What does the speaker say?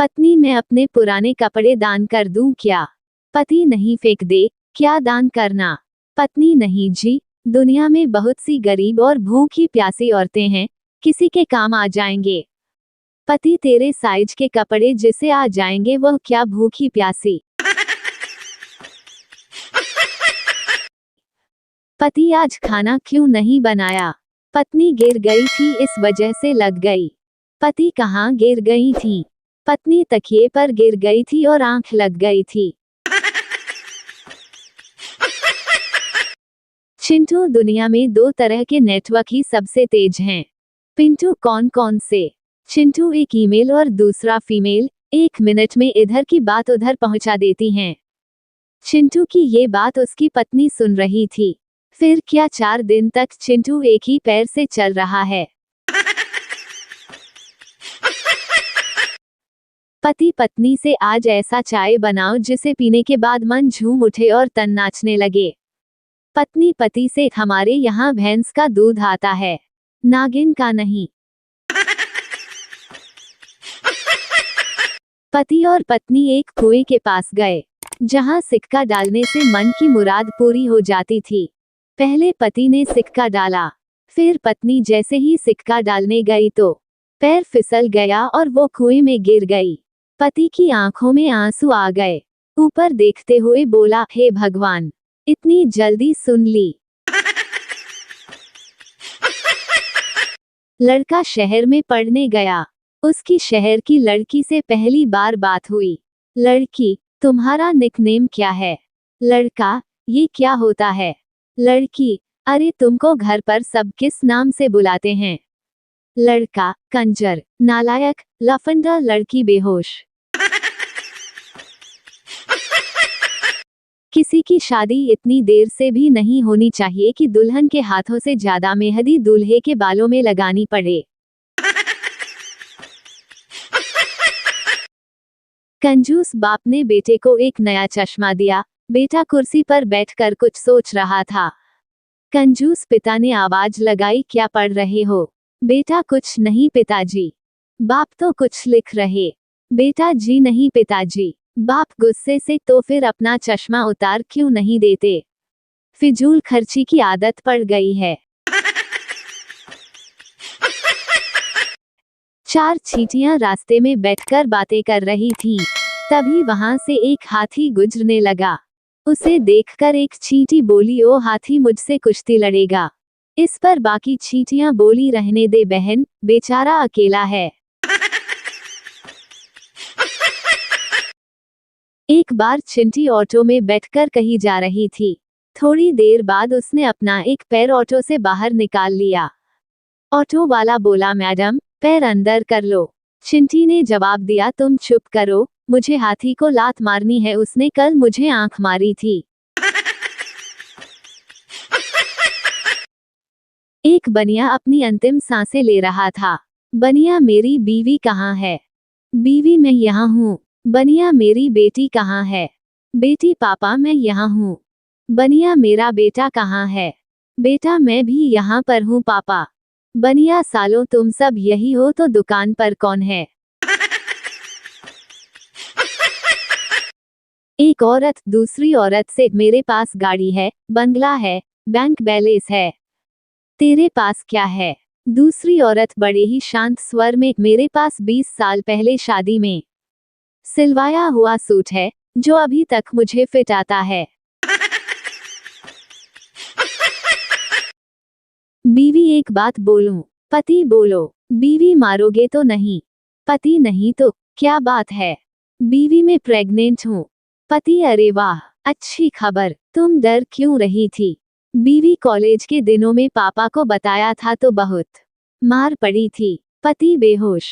पत्नी, मैं अपने पुराने कपड़े दान कर दूं क्या? पति, नहीं, फेंक दे, क्या दान करना? पत्नी, नहीं जी, दुनिया में बहुत सी गरीब और भूखी प्यासी औरतें हैं, किसी के काम आ जाएंगे। पति, तेरे साइज के कपड़े जिसे आ जाएंगे वह क्या भूखी प्यासी। पति, आज खाना क्यों नहीं बनाया? पत्नी, गिर गई थी इस वजह से लग गई। पति, कहाँ गिर गई थी? पत्नी, तकिए पर गिर गई थी और आंख लग गई थी। चिंटू, दुनिया में दो तरह के नेटवर्क ही सबसे तेज हैं। पिंटू, कौन कौन से? चिंटू, एक ईमेल और दूसरा फीमेल, 1 मिनट में इधर की बात उधर पहुंचा देती हैं। चिंटू की ये बात उसकी पत्नी सुन रही थी। फिर क्या 4 दिन तक चिंटू एक ही पैर से चल रहा है। पति पत्नी से, आज ऐसा चाय बनाओ जिसे पीने के बाद मन झूम उठे और तन नाचने लगे। पत्नी पति से, हमारे यहाँ भैंस का दूध आता है, नागिन का नहीं। पति और पत्नी एक कुएं के पास गए, जहाँ सिक्का डालने से मन की मुराद पूरी हो जाती थी। पहले पति ने सिक्का डाला, फिर पत्नी जैसे ही सिक्का डालने गई तो पैर फिसल गया और वो कुएं में गिर गई। पति की आंखों में आंसू आ गए, ऊपर देखते हुए बोला, हे भगवान, इतनी जल्दी सुन ली। लड़का शहर में पढ़ने गया, उसकी शहर की लड़की से पहली बार बात हुई। लड़की, तुम्हारा निकनेम क्या है? लड़का, ये क्या होता है? लड़की, अरे तुमको घर पर सब किस नाम से बुलाते हैं? लड़का, कंजर, नालायक, लफंडा। लड़की, बेहोश। किसी की शादी इतनी देर से भी नहीं होनी चाहिए कि दुल्हन के हाथों से ज्यादा मेहंदी दूल्हे के बालों में लगानी पड़े। कंजूस बाप ने बेटे को एक नया चश्मा दिया। बेटा कुर्सी पर बैठकर कुछ सोच रहा था। कंजूस पिता ने आवाज लगाई, क्या पढ़ रहे हो? बेटा, कुछ नहीं पिताजी। बाप, तो कुछ लिख रहे? बेटा, जी नहीं पिताजी। बाप गुस्से से, तो फिर अपना चश्मा उतार क्यों नहीं देते? फिजूल खर्ची की आदत पड़ गई है। 4 चींटियां रास्ते में बैठकर बातें कर रही थीं। तभी वहां से एक हाथी गुजरने लगा। उसे देखकर एक चींटी बोली, ओ हाथी, मुझसे कुश्ती लड़ेगा? इस पर बाकी चींटियां बोली, रहने दे बहन, बेचारा अकेला है। एक बार चिंटी ऑटो में बैठकर कहीं जा रही थी। थोड़ी देर बाद उसने अपना एक पैर ऑटो से बाहर निकाल लिया। ऑटो वाला बोला, मैडम, पैर अंदर कर लो। चिंटी ने जवाब दिया, तुम चुप करो, मुझे हाथी को लात मारनी है, उसने कल मुझे आंख मारी थी। एक बनिया अपनी अंतिम सांसें ले रहा था। बनिया, मेरी बीवी कहाँ है? बीवी, मैं यहाँ हूँ। बनिया, मेरी बेटी कहाँ है? बेटी, पापा, मैं यहाँ हूँ। बनिया, मेरा बेटा कहाँ है? बेटा, मैं भी यहाँ पर हूँ पापा। बनिया, सालों तुम सब यही हो तो दुकान पर कौन है? एक औरत दूसरी औरत से, मेरे पास गाड़ी है, बंगला है, बैंक बैलेंस है, तेरे पास क्या है? दूसरी औरत बड़े ही शांत स्वर में, मेरे पास 20 साल पहले शादी में सिलवाया हुआ सूट है, जो अभी तक मुझे फिट आता है। बीवी, एक बात बोलूं? पति, बोलो। बीवी, मारोगे तो नहीं? पति, नहीं तो क्या बात है? बीवी, मैं प्रेग्नेंट हूँ। पति, अरे वाह, अच्छी खबर, तुम डर क्यों रही थी? बीवी, कॉलेज के दिनों में पापा को बताया था तो बहुत मार पड़ी थी। पति, बेहोश।